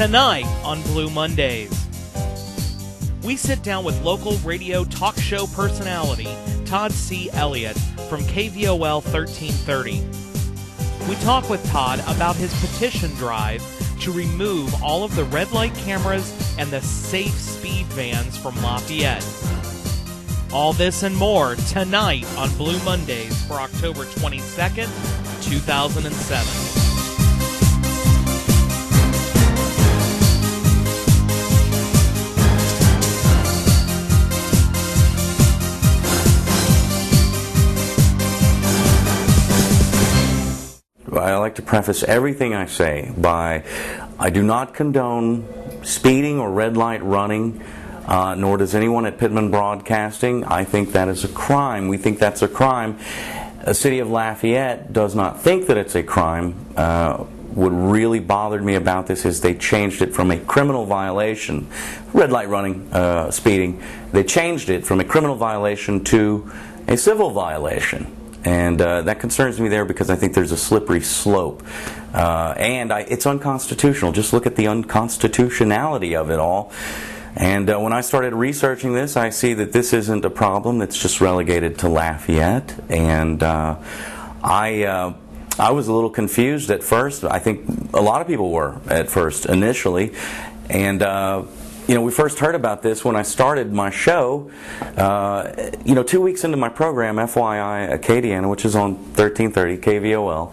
tonight on Blue Mondays. We sit down with local radio talk show personality Todd C. Elliott from KVOL 1330. We talk with Todd about his petition drive to remove all of the red light cameras and the safe speed vans from Lafayette. All this and more tonight on Blue Mondays for October 22nd, 2007. I like to preface everything I say by, I do not condone speeding or red light running, nor does anyone at Pittman Broadcasting. I think that is a crime. We think that's a crime. The city of Lafayette does not think that it's a crime. What really bothered me about this is they changed it from a criminal violation, red light running, speeding, they changed it from a criminal violation to a civil violation. And that concerns me there because I think there's a slippery slope. It's unconstitutional. Just look at the unconstitutionality of it all. And when I started researching this, I see that this isn't a problem that's just relegated to Lafayette. And I was a little confused at first. I think a lot of people were at first, initially. And we first heard about this when I started my show, 2 weeks into my program, FYI Acadiana, which is on 1330 KVOL.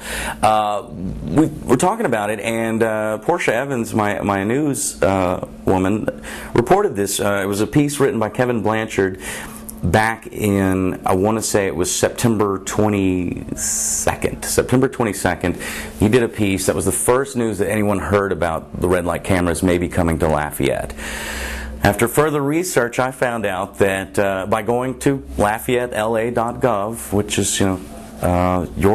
We were talking about it, and Portia Evans, my news woman, reported this. It was a piece written by Kevin Blanchard back in, I want to say it was September 22nd. He did a piece that was the first news that anyone heard about the red light cameras maybe coming to Lafayette. After further research, I found out that by going to LafayetteLA.gov, which is your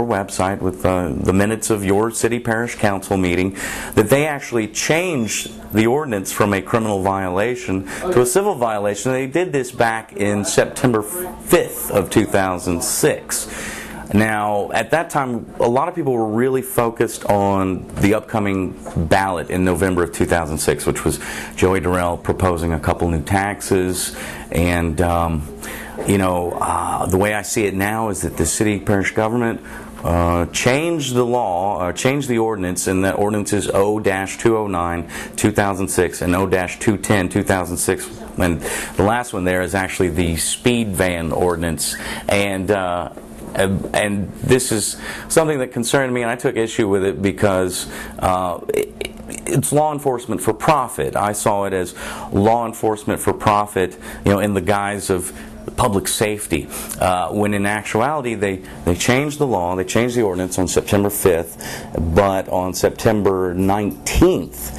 website with the minutes of your city parish council meeting, that they actually changed the ordinance from a criminal violation to a civil violation. They did this back in September 5th of 2006. Now, at that time, a lot of people were really focused on the upcoming ballot in November of 2006, which was Joey Durrell proposing a couple new taxes. And, the way I see it now is that the city parish government changed the law, changed the ordinance, and that ordinance is O-209 2006 and O-210 2006. And the last one there is actually the speed van ordinance. And this is something that concerned me, and I took issue with it because it's law enforcement for profit. I saw it as law enforcement for profit, in the guise of public safety, when in actuality they changed the law, they changed the ordinance on September 5th, but on September 19th,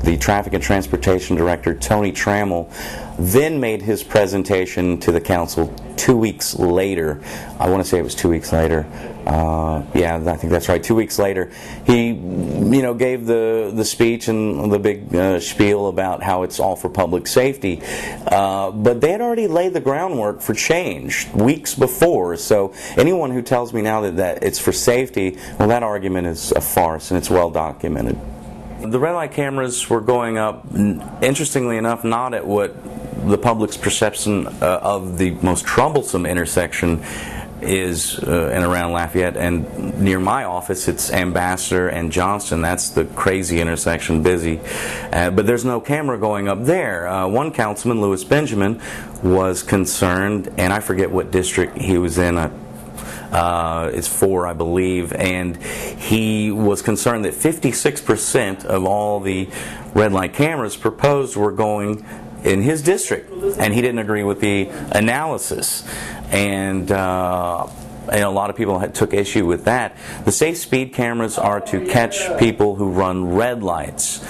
the Traffic and Transportation Director, Tony Trammell, then made his presentation to the council 2 weeks later. I want to say it was 2 weeks later. I think that's right. 2 weeks later, he, gave the speech and the big spiel about how it's all for public safety. But they had already laid the groundwork for change weeks before. So anyone who tells me now that it's for safety, well, that argument is a farce, and it's well documented. The red light cameras were going up, interestingly enough, not at what the public's perception of the most troublesome intersection is in around Lafayette, and near my office it's Ambassador and Johnston. That's the crazy intersection, busy. But there's no camera going up there. One councilman, Louis Benjamin, was concerned, and I forget what district he was in. It's 4, I believe, and he was concerned that 56% of all the red light cameras proposed were going in his district, and he didn't agree with the analysis. And a lot of people took issue with that. The safe speed cameras are to catch people who run red lights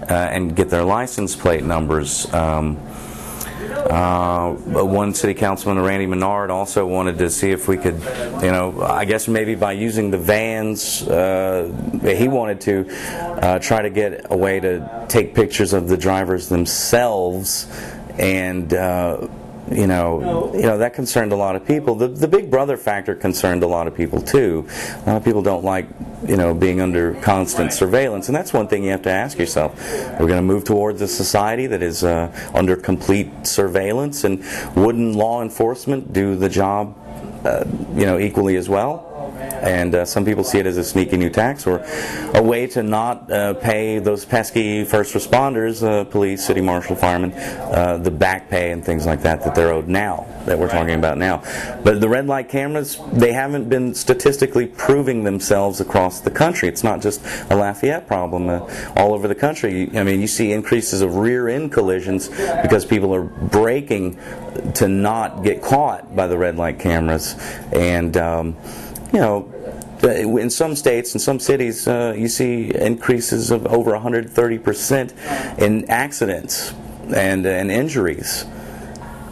and get their license plate numbers. One city councilman, Randy Menard, also wanted to see if we could, I guess maybe by using the vans, he wanted to try to get a way to take pictures of the drivers themselves and that concerned a lot of people. The Big Brother factor concerned a lot of people too. A lot of people don't like, being under constant surveillance, and that's one thing you have to ask yourself. We're going to move towards a society that is under complete surveillance, and wouldn't law enforcement do the job, equally as well? And some people see it as a sneaky new tax, or a way to not pay those pesky first responders, police, city marshal, firemen, the back pay and things like that they're owed now, that we're talking about now. But the red light cameras, they haven't been statistically proving themselves across the country. It's not just a Lafayette problem. All over the country, you see increases of rear-end collisions because people are braking to not get caught by the red light cameras. And in some states, in some cities, you see increases of over 130% in accidents and injuries.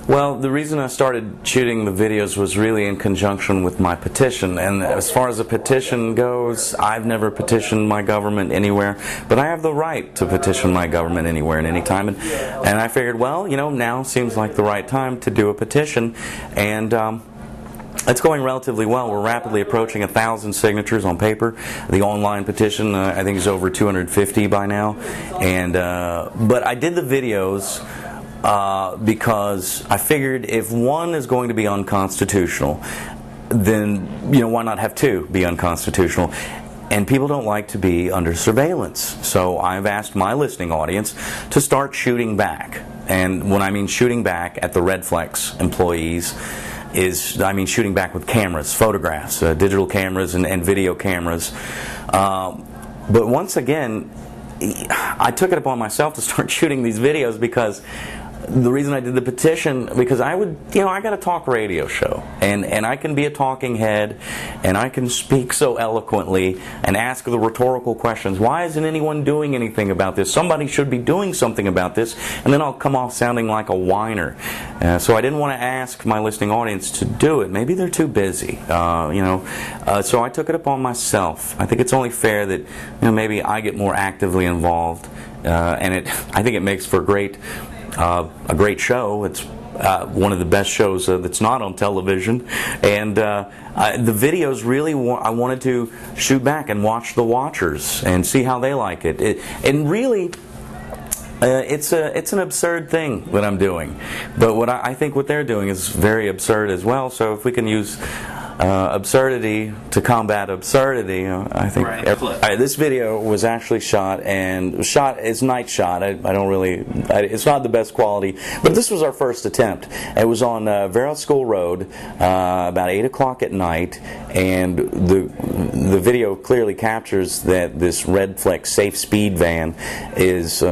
Well, the reason I started shooting the videos was really in conjunction with my petition. And as far as a petition goes, I've never petitioned my government anywhere, but I have the right to petition my government anywhere and anytime. And I figured, now seems like the right time to do a petition. And it's going relatively well. We're rapidly approaching 1,000 signatures on paper. The online petition, I think, is over 250 by now. And but I did the videos because I figured if one is going to be unconstitutional, then why not have two be unconstitutional? And people don't like to be under surveillance. So I've asked my listening audience to start shooting back. And when I mean shooting back at the Red Flex employees, shooting back with cameras, photographs, digital cameras and video cameras. But once again, I took it upon myself to start shooting these videos because the reason I did the petition, because I got a talk radio show, and I can be a talking head, and I can speak so eloquently and ask the rhetorical questions. Why isn't anyone doing anything about this? Somebody should be doing something about this, and then I'll come off sounding like a whiner. So I didn't want to ask my listening audience to do it. Maybe they're too busy, So I took it upon myself. I think it's only fair that maybe I get more actively involved, and I think it makes for a great show. It's one of the best shows that's not on television, and the videos really I wanted to shoot back and watch the watchers and see how they like it. And really, it's an absurd thing that I'm doing, but I think what they're doing is very absurd as well. So if we can use absurdity to combat absurdity, I think. Right. This video was actually shot, and it's night shot. It's not the best quality, but this was our first attempt. It was on Vero School Road about 8 o'clock at night, and the video clearly captures that this Red Flex safe speed van is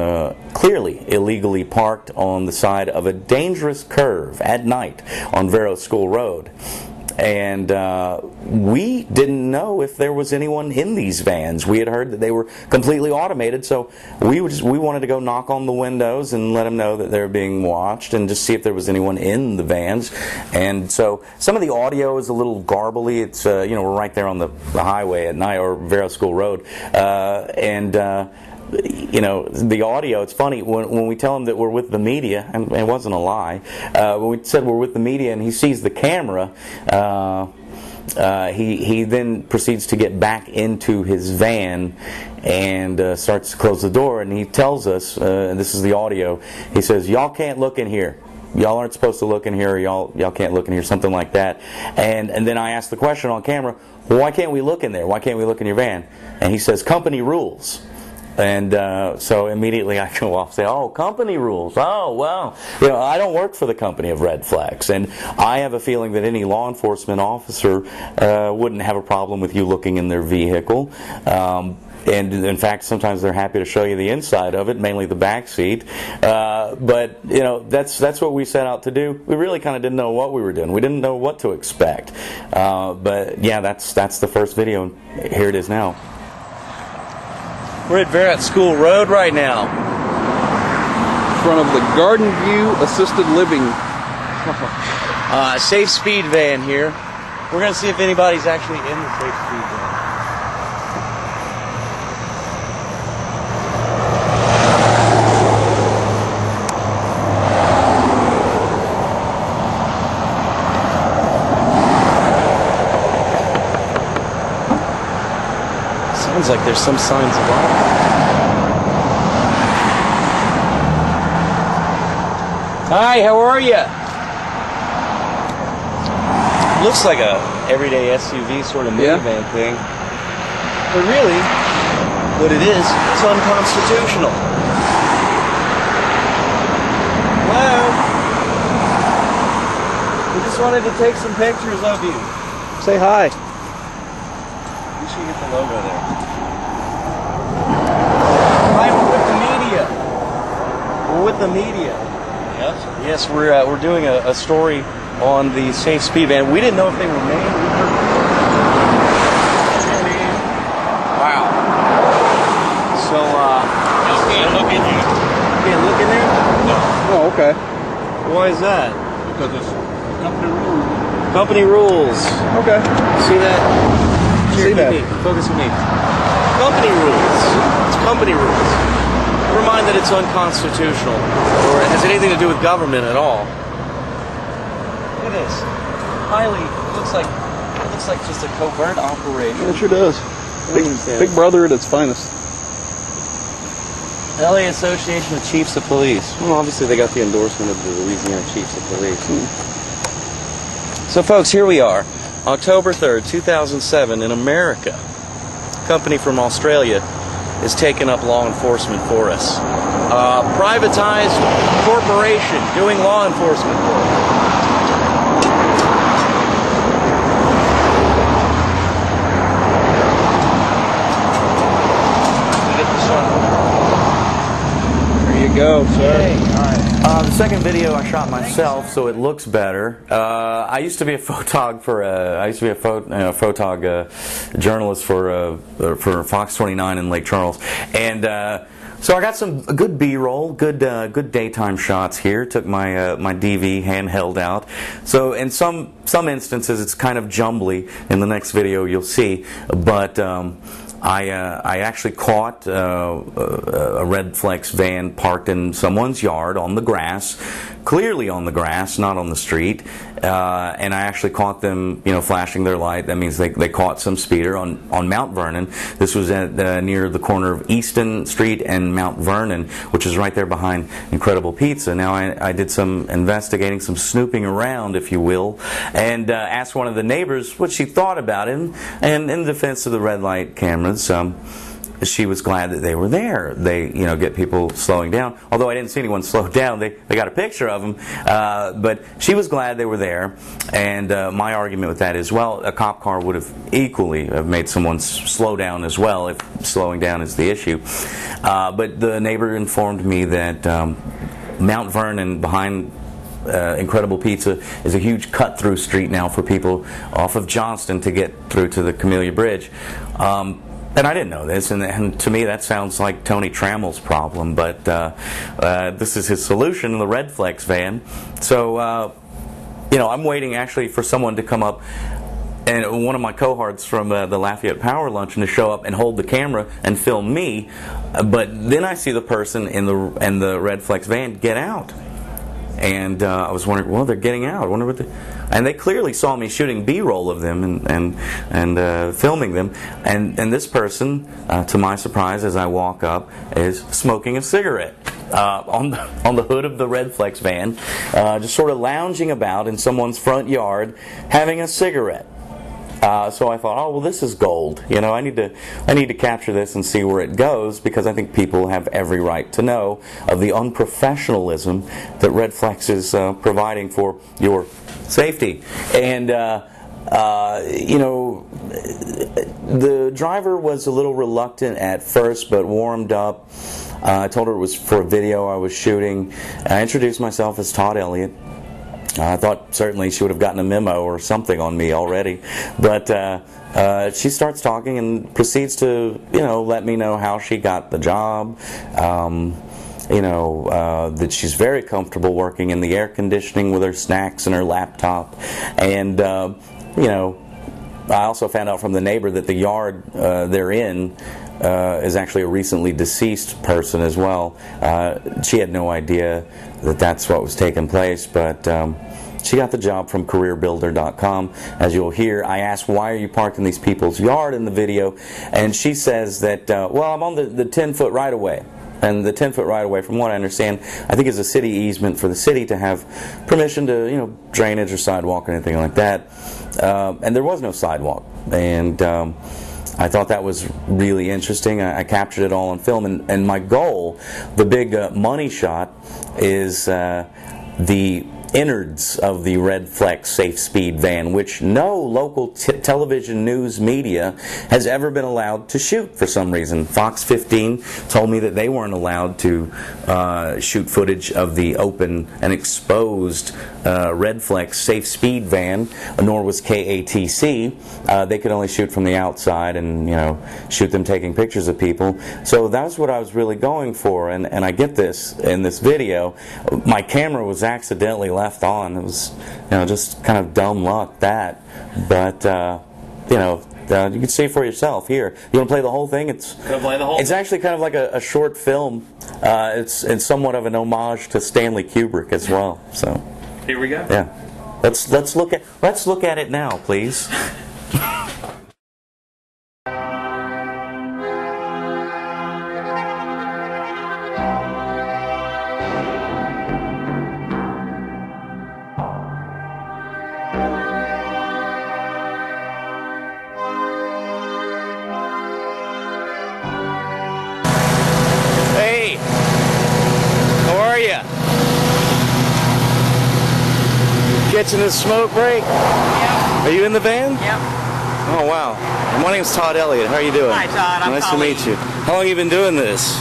clearly illegally parked on the side of a dangerous curve at night on Vero School Road. And we didn't know if there was anyone in these vans. We had heard that they were completely automated, so we wanted to go knock on the windows and let them know that they're being watched and just see if there was anyone in the vans. And so some of the audio is a little garbly. It's we're right there on the highway at night, or Vero School Road, the audio, it's funny, when we tell him that we're with the media, and it wasn't a lie, when we said we're with the media and he sees the camera, he then proceeds to get back into his van and starts to close the door, and he tells us, and this is the audio, he says, "Y'all can't look in here. Y'all aren't supposed to look in here, or y'all can't look in here," something like that. And then I asked the question on camera, "Well, why can't we look in there? Why can't we look in your van?" And he says, "Company rules." And so immediately I go off and say, "Oh, company rules. Oh, well, I don't work for the company of Red Flex, and I have a feeling that any law enforcement officer wouldn't have a problem with you looking in their vehicle. And in fact, sometimes they're happy to show you the inside of it, mainly the back seat. But that's what we set out to do. We really kind of didn't know what we were doing. We didn't know what to expect. But yeah, that's the first video. Here it is now. We're at Lafayette School Road right now. In front of the Garden View Assisted Living. Safe speed van here. We're going to see if anybody's actually in the safe speed van. seems like there's some signs of life. Hi, how are you? Looks like a everyday SUV sort of minivan thing. But really, what it is, it's unconstitutional. Hello? We just wanted to take some pictures of you. Say hi. You should get the logo there. Hi, we're with the media. We're with the media. Yes? Yes, we're doing a story on the safe speed van. We didn't know if they were manned. Wow. So, you can't look in here. You can't look in there? No. Oh, okay. Why is that? Because it's company rules. Company rules. Okay. See that? See that. Focus on me. Company rules. It's company rules. Never mind that it's unconstitutional or it has anything to do with government at all. Look at this. Highly, it looks like just a covert operation. Yeah, it sure does. Big Brother at its finest. LA Association of Chiefs of Police. Well, obviously they got the endorsement of the Louisiana Chiefs of Police. So folks, here we are, October 3rd, 2007 in America. A company from Australia is taking up law enforcement for us. Privatized corporation doing law enforcement for us. Go, sir. The second video I shot myself, so it looks better. I used to be a photographer. I used to be a journalist for Fox 29 in Lake Charles, and so I got some good B-roll, good daytime shots here. Took my my DV handheld out. So in some instances it's kind of jumbly. In the next video you'll see, but. I actually caught a Red Flex van parked in someone's yard on the grass, clearly on the grass, not on the street, and I actually caught them, flashing their light. That means they caught some speeder on Mount Vernon. This was at near the corner of Easton Street and Mount Vernon, which is right there behind Incredible Pizza. Now I did some investigating, some snooping around, if you will, and asked one of the neighbors what she thought about him, and in defense of the red light cameras, she was glad that they were there. They, get people slowing down. Although I didn't see anyone slow down, they got a picture of them. But she was glad they were there. And my argument with that is, well, a cop car would have equally have made someone slow down as well if slowing down is the issue. But the neighbor informed me that Mount Vernon behind Incredible Pizza is a huge cut-through street now for people off of Johnston to get through to the Camellia Bridge. And I didn't know this, and to me that sounds like Tony Trammell's problem, but this is his solution, the Red Flex van. So, I'm waiting actually for someone to come up, and one of my cohorts from the Lafayette Power Luncheon to show up and hold the camera and film me, but then I see the person in the Red Flex van get out. And I was wondering, well, they're getting out. I wonder what and they clearly saw me shooting B-roll of them and filming them. And this person, to my surprise, as I walk up, is smoking a cigarette on the hood of the Red Flex van, just sort of lounging about in someone's front yard, having a cigarette. So I thought, oh well, this is gold. I need to capture this and see where it goes, because I think people have every right to know of the unprofessionalism that Red Flex is providing for your safety. And the driver was a little reluctant at first, but warmed up. I told her it was for a video I was shooting. I introduced myself as Todd Elliott. I thought certainly she would have gotten a memo or something on me already, but she starts talking and proceeds to, let me know how she got the job, that she's very comfortable working in the air conditioning with her snacks and her laptop, and, I also found out from the neighbor that the yard they're in is actually a recently deceased person as well. She had no idea that that's what was taking place, but She got the job from careerbuilder.com. As you'll hear, I asked, why are you parked in these people's yard in the video? And she says that, well, I'm on the 10-foot right-of-way. And the 10-foot right-of-way, from what I understand, I think is a city easement for the city to have permission to, you know, drainage or sidewalk or anything like that. And there was no sidewalk. And I thought that was really interesting. I captured it all on film. And my goal, the big money shot, is the innards of the Red Flex Safe Speed van, which no local television news media has ever been allowed to shoot for some reason. Fox 15 told me that they weren't allowed to shoot footage of the open and exposed Red Flex Safe Speed van, nor was KATC. They could only shoot from the outside and, you know, shoot them taking pictures of people. So that's what I was really going for, and I get this in this video. My camera was accidentally left on. It was, you know, just kind of dumb luck, that. But you know, you can see for yourself here. You want to play the whole thing? It's actually kind of like a short film. It's somewhat of an homage to Stanley Kubrick as well. So here we go. Yeah, let's look at it now, please. Catching this smoke break? Yep. Are you in the van? Yep. Oh, wow. My name's Todd Elliott. How are you doing? Hi, Todd. I'm Nice Colleen. to meet you. How long have you been doing this? Oh,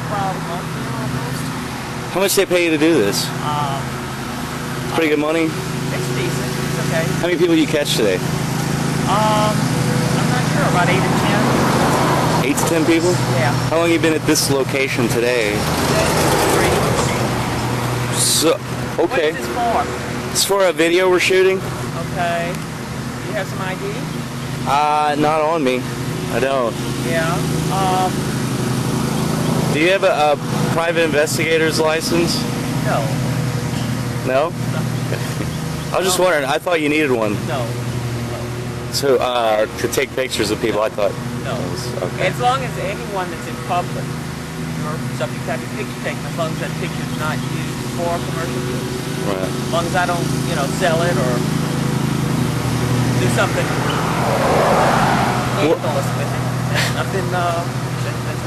about a month almost. How much do they pay you to do this? Pretty good money? It's decent. It's okay. How many people do you catch today? I'm not sure. About 8 to 8 to 10 people? 10. Yeah. How long have you been at this location today? 3. So, okay. What is this for? It's for a video we're shooting. Okay. You have some ID? Not on me. I don't. Yeah. Do you have a private investigator's license? No. No? I was just wondering. I thought you needed one. No. So, to take pictures of people, I thought. No. Okay. As long as anyone that's in public, you're subject to have your picture taken, as long as that picture's not used for commercial use. Right. As long as I don't, you know, sell it or do something scandalous with it. There's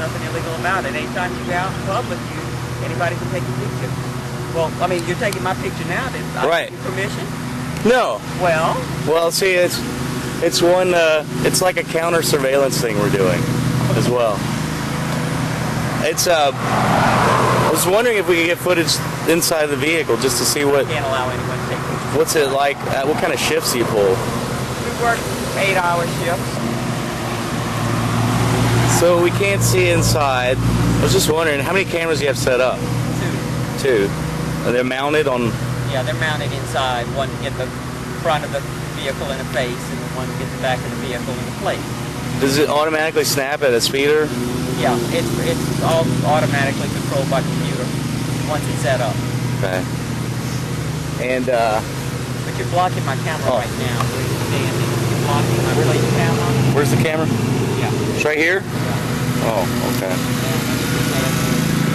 nothing illegal about it. Anytime you go out in public, anybody can take a picture. Well, I mean, you're taking my picture now. Then I Right. give you permission? No. Well, See, it's one. It's like a counter surveillance thing we're doing, as well. It's I was wondering if we could get footage inside the vehicle just to see what. can't allow anyone to take pictures. What's it like? What kind of shifts do you pull? We work 8-hour shifts. So we can't see inside. I was just wondering, how many cameras do you have set up? 2. 2. Are they mounted on? Yeah, they're mounted inside. One to get the front of the vehicle in the face, and the one to get the back of the vehicle in the plate. Does it automatically snap at a speeder? Yeah, it's all automatically controlled by computer once it's set up. Okay. And But you're blocking my camera right now. Where you're standing. You're blocking my plate camera. where's the camera? Yeah. It's right here? Yeah. Oh, okay.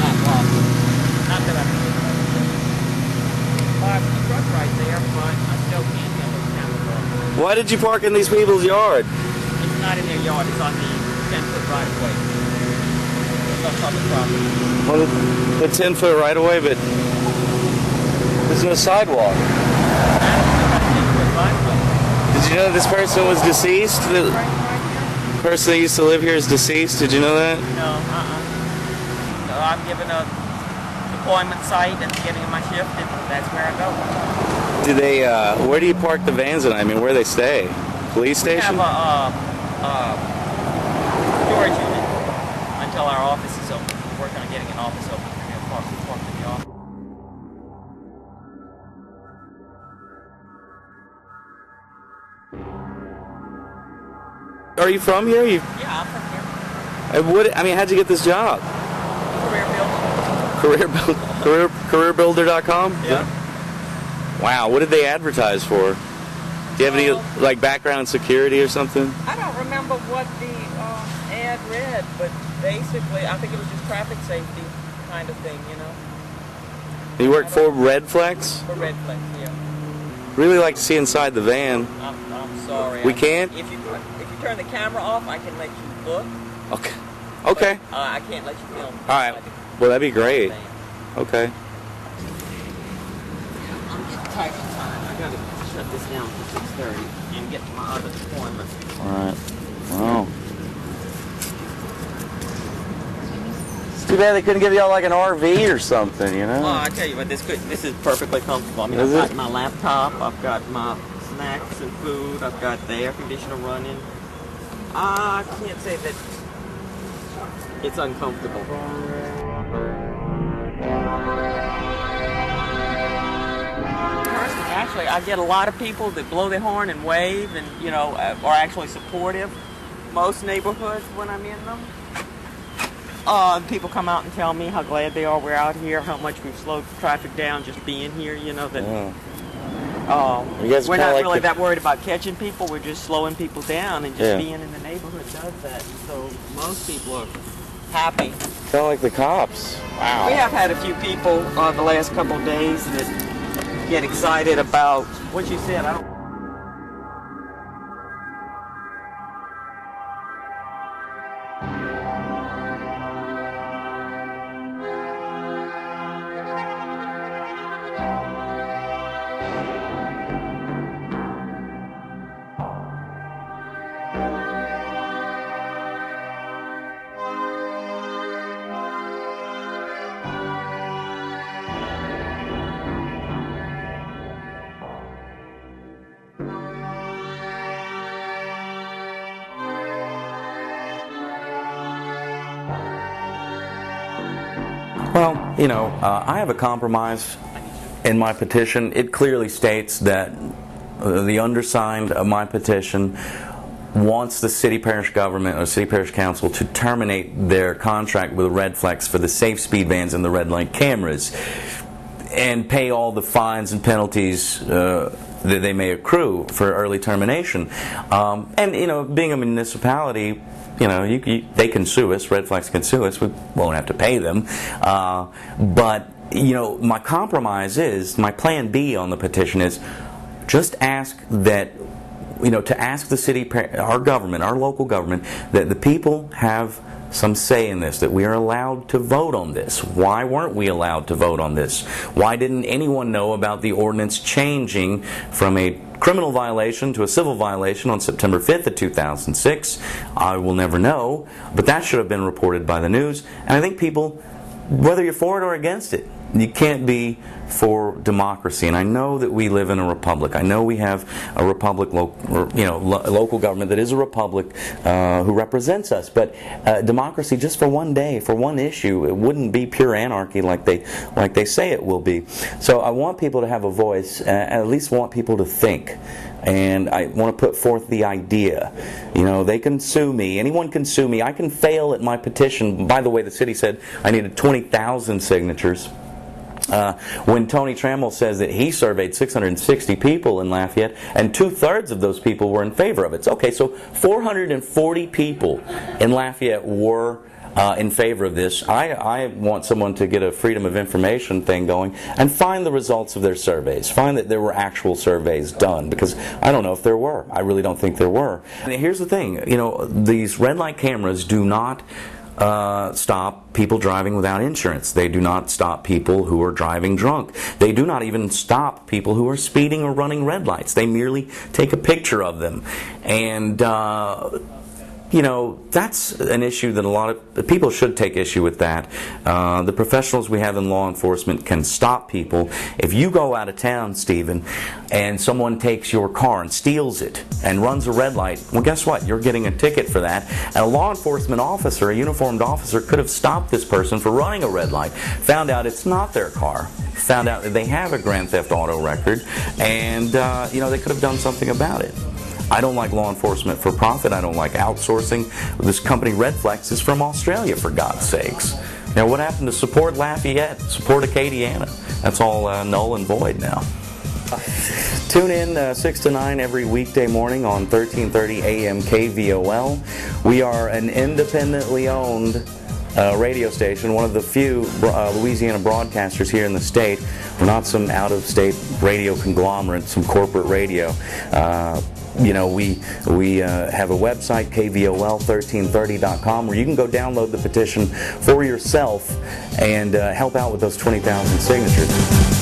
Not blocked. Not that I can. The truck right there, but I still can't tell the camera. Why did you park in these people's yard? It's not in their yard. It's on the 10-foot right of way. It's on public property. Well, the 10-foot right away, but there's no sidewalk. Did you know this person was deceased? The person that used to live here is deceased. Did you know that? No, No, I'm given a deployment site at the beginning of my shift, and that's where I go. Do they? Where do you park the vans at? I mean, where do they stay? Police We station? have a storage unit until our office is open. We're working on getting an office open. We're going to park in the office. Are you from here? Yeah, I'm from here. How'd you get this job? Career builder. Careerbuilder.com? Yeah. Wow, what did they advertise for? Do you have any like background security or something? I don't remember what the ad read, but basically I think it was just traffic safety kind of thing, you know. You work for Redflex? For Redflex, yeah. Really like to see inside the van. I'm sorry. We can't? If you turn the camera off, I can let you look. Okay. Okay. But, I can't let you film. All right. Well, that'd be great. Okay. I'm getting tight on time. I gotta shut this down for 6:30 and get to my other appointment. All right. Wow. It's too bad they couldn't give y'all like an RV or something, you know? Oh, I tell you what, this is perfectly comfortable. I mean, I've got my laptop, I've got my snacks and food, I've got the air conditioner running. I can't say that it's uncomfortable. Actually, I get a lot of people that blow their horn and wave and, you know, are actually supportive. Most neighborhoods when I'm in them. People come out and tell me how glad they are we're out here, how much we've slowed traffic down just being here, you know, that we're not really that worried about catching people, we're just slowing people down, and just being in the neighborhood does that. So most people are happy. Kind of like the cops. Wow. We have had a few people the last couple of days that get excited about what you said. I don't. Well, you know, I have a compromise in my petition. It clearly states that the undersigned of my petition wants the city parish government or city parish council to terminate their contract with Redflex for the safe speed vans and the red light cameras and pay all the fines and penalties that they may accrue for early termination. And, you know, being a municipality, you know, they can sue us. Redflex can sue us. We won't have to pay them. But, you know, my compromise is, my plan B on the petition is just ask that, you know, to ask the city, our government, our local government, that the people have some say in this, that we are allowed to vote on this. Why weren't we allowed to vote on this? Why didn't anyone know about the ordinance changing from a criminal violation to a civil violation on September 5th of 2006? I will never know, but that should have been reported by the news. And I think people, whether you're for it or against it, you can't be for democracy. And I know that we live in a republic. I know we have a republic, local government that is a republic who represents us. But democracy, just for one day, for one issue, it wouldn't be pure anarchy like they say it will be. So I want people to have a voice. At least want people to think. And I want to put forth the idea. You know, they can sue me. Anyone can sue me. I can fail at my petition. By the way, the city said I needed 20,000 signatures. When Tony Trammell says that he surveyed 660 people in Lafayette and 2/3 of those people were in favor of it. Okay, so 440 people in Lafayette were in favor of this. I want someone to get a freedom of information thing going and find the results of their surveys. Find that there were actual surveys done, because I don't know if there were. I really don't think there were. And here's the thing, you know, these red light cameras do not stop people driving without insurance. They do not stop people who are driving drunk. They do not even stop people who are speeding or running red lights. They merely take a picture of them. And you know, that's an issue that a lot of people should take issue with. That the professionals we have in law enforcement can stop people. If you go out of town, Stephen, and someone takes your car and steals it and runs a red light, well, guess what? You're getting a ticket for that. And a law enforcement officer, a uniformed officer, could have stopped this person for running a red light, found out it's not their car, found out that they have a Grand Theft Auto record, and you know, they could have done something about it. I don't like law enforcement for profit. I don't like outsourcing. This company, Redflex, is from Australia, for God's sakes. Now, what happened to support Lafayette, support Acadiana? That's all null and void now. Tune in 6 to 9 every weekday morning on 1330 AM KVOL. We are an independently owned radio station, one of the few Louisiana broadcasters here in the state. We're not some out-of-state radio conglomerate, some corporate radio. We have a website, kvol1330.com, where you can go download the petition for yourself and help out with those 20,000 signatures.